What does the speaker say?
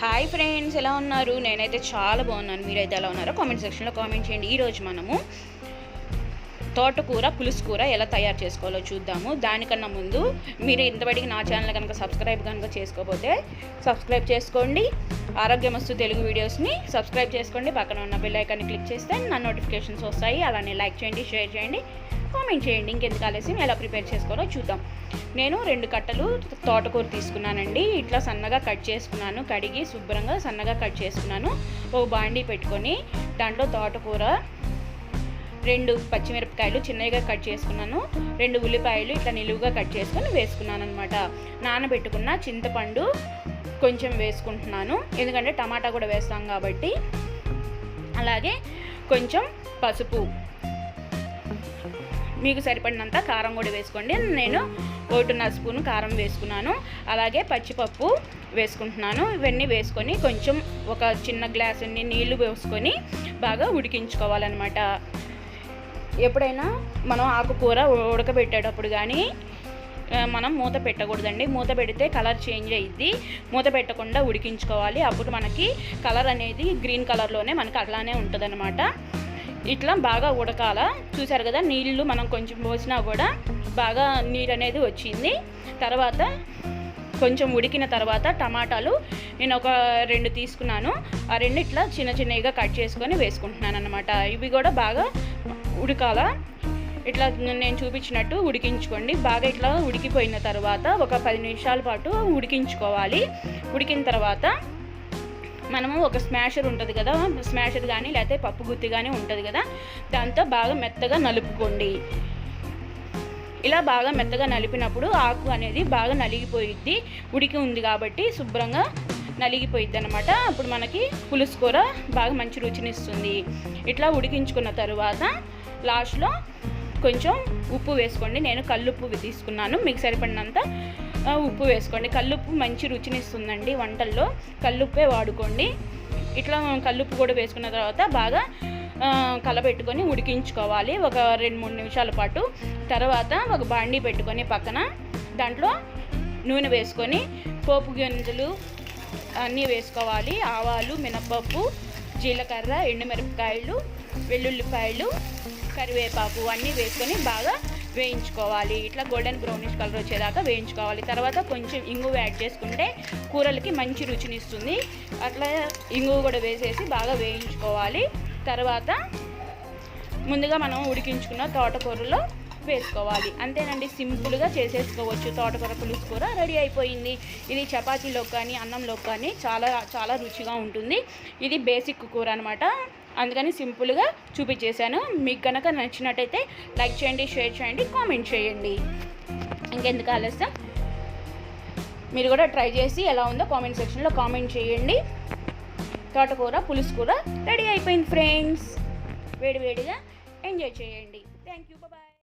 Hi friends, ఎలా ఉన్నారు? నేనైతే చాలా బాగున్నాను. మీరైతే ఎలా ఉన్నారో కామెంట్ సెక్షన్లో కామెంట్ చేయండి. ఈరోజు మనము తోటకూర పులుసు కూర ఎలా తయారు చేసుకోవాలో చూద్దాము. దానికన్నా ముందు మీరు ఇంతవరకు నా ఛానల్ కనుక సబ్స్క్రైబ్ కనుక చేసుకోకపోతే సబ్స్క్రైబ్ చేసుకోండి. ఆరోగ్యమస్తు తెలుగు వీడియోస్ని సబ్స్క్రైబ్ చేసుకోండి. పక్కన ఉన్న బెల్ ఐకాన్ని క్లిక్ చేస్తే నా నోటిఫికేషన్స్ వస్తాయి. అలానే లైక్ చేయండి, షేర్ చేయండి, కామెంట్ చేయండి. ఇంకెందుకు ఆలస్యం, ఎలా ప్రిపేర్ చేసుకోవాలో చూద్దాం. నేను 2 కట్టలు తోటకూర తీసుకున్నానండి. ఇట్లా సన్నగా కట్ చేసుకున్నాను. కడిగి శుభ్రంగా సన్నగా కట్ చేసుకున్నాను. ఒక బాండీ పెట్టుకొని దాంట్లో తోటకూర, 2 పచ్చిమిరపకాయలు చిన్నగా కట్ చేసుకున్నాను, 2 ఉల్లిపాయలు ఇట్లా నిలువుగా కట్ చేసుకొని వేసుకున్నాను అనమాట. నానబెట్టుకున్న చింతపండు కొంచెం వేసుకుంటున్నాను, ఎందుకంటే టమాటా కూడా వేస్తాం కాబట్టి. అలాగే కొంచెం పసుపు, మీకు సరిపడినంత కారం కూడా వేసుకోండి. నేను 1.5 స్పూన్ కారం వేసుకున్నాను. అలాగే పచ్చిపప్పు వేసుకుంటున్నాను. ఇవన్నీ వేసుకొని కొంచెం ఒక చిన్న గ్లాస్ నీళ్లు వేసుకొని బాగా ఉడికించుకోవాలన్నమాట. ఎప్పుడైనా మనం ఆకుకూర ఉడకబెట్టేటప్పుడు కానీ మనం మూత పెట్టకూడదండి. మూత పెడితే కలర్ చేంజ్ అయ్యిద్ది. మూత పెట్టకుండా ఉడికించుకోవాలి. అప్పుడు మనకి కలర్ అనేది గ్రీన్ కలర్లోనే మనకి అట్లానే ఉంటుందన్నమాట. ఇట్లా బాగా ఉడకాల. చూసారు కదా, నీళ్ళు మనం కొంచెం పోసినా కూడా బాగా నీరు అనేది వచ్చింది. తర్వాత కొంచెం ఉడికిన తర్వాత టమాటాలు నేను ఒక 2 తీసుకున్నాను. ఆ 2 ఇట్లా చిన్నగా కట్ చేసుకొని వేసుకుంటున్నాను అన్నమాట. ఇవి కూడా బాగా ఉడకాల. ఇట్లా నేను చూపించినట్టు ఉడికించుకోండి. బాగా ఇట్లా ఉడికిపోయిన తర్వాత ఒక 10 నిమిషాల పాటు ఉడికించుకోవాలి. ఉడికిన తర్వాత మనము ఒక స్మాషర్ ఉంటుంది కదా, స్మాషర్ కానీ లేకపోతే పప్పు గుత్తి కానీ ఉంటుంది కదా, దాంతో బాగా మెత్తగా నలుపుకోండి. ఇలా బాగా మెత్తగా నలిపినప్పుడు ఆకు అనేది బాగా నలిగిపోయిద్ది. ఉడికి ఉంది కాబట్టి శుభ్రంగా నలిగిపోయిద్ది అనమాట. అప్పుడు మనకి పులుసు కూర బాగా మంచి రుచినిస్తుంది. ఇట్లా ఉడికించుకున్న తర్వాత లాస్ట్లో కొంచెం ఉప్పు వేసుకోండి. నేను కల్లుప్పు తీసుకున్నాను. మీకు సరిపడినంత ఉప్పు వేసుకోండి. కల్లుప్పు మంచి రుచినిస్తుందండి వంటల్లో. కల్లుప్పే వాడుకోండి. ఇట్లా కల్లుప్పు కూడా వేసుకున్న తర్వాత బాగా కలబెట్టుకొని ఉడికించుకోవాలి ఒక 2-3 నిమిషాల పాటు. తర్వాత ఒక బాండీ పెట్టుకొని పక్కన దాంట్లో నూనె వేసుకొని పోపు గింజలు అన్నీ వేసుకోవాలి. ఆవాలు, మినపప్పు, జీలకర్ర, ఎండుమిరపకాయలు, వెల్లుల్లిపాయలు, కరివేపాకు అన్నీ వేసుకొని బాగా వేయించుకోవాలి. ఇట్లా గోల్డెన్ బ్రౌనిష్ కలర్ వచ్చేదాకా వేయించుకోవాలి. తర్వాత కొంచెం ఇంగువ యాడ్ చేసుకుంటే కూరలకి మంచి రుచినిస్తుంది. అట్లా ఇంగువ కూడా వేసేసి బాగా వేయించుకోవాలి. తర్వాత ముందుగా మనం ఉడికించుకున్న తోటకూరలో వేసుకోవాలి. అంతేనండి, సింపుల్గా చేసేసుకోవచ్చు. తోటకూర పులుసు కూర రెడీ అయిపోయింది. ఇది చపాతీలో కానీ అన్నంలో కానీ చాలా చాలా రుచిగా ఉంటుంది. ఇది బేసిక్ కూర అనమాట. అందుకని సింపుల్గా చూపించేశాను. మీకు కనుక నచ్చినట్టయితే లైక్ చేయండి, షేర్ చేయండి, కామెంట్ చేయండి. ఇంకెందుకు ఆలస్యం, మీరు కూడా ట్రై చేసి ఎలా ఉందో కామెంట్ సెక్షన్లో కామెంట్ చేయండి. తోటకూర పులుసు కూర రెడీ అయిపోయింది ఫ్రెండ్స్. వేడివేడిగా ఎంజాయ్ చేయండి. Thank you, bye.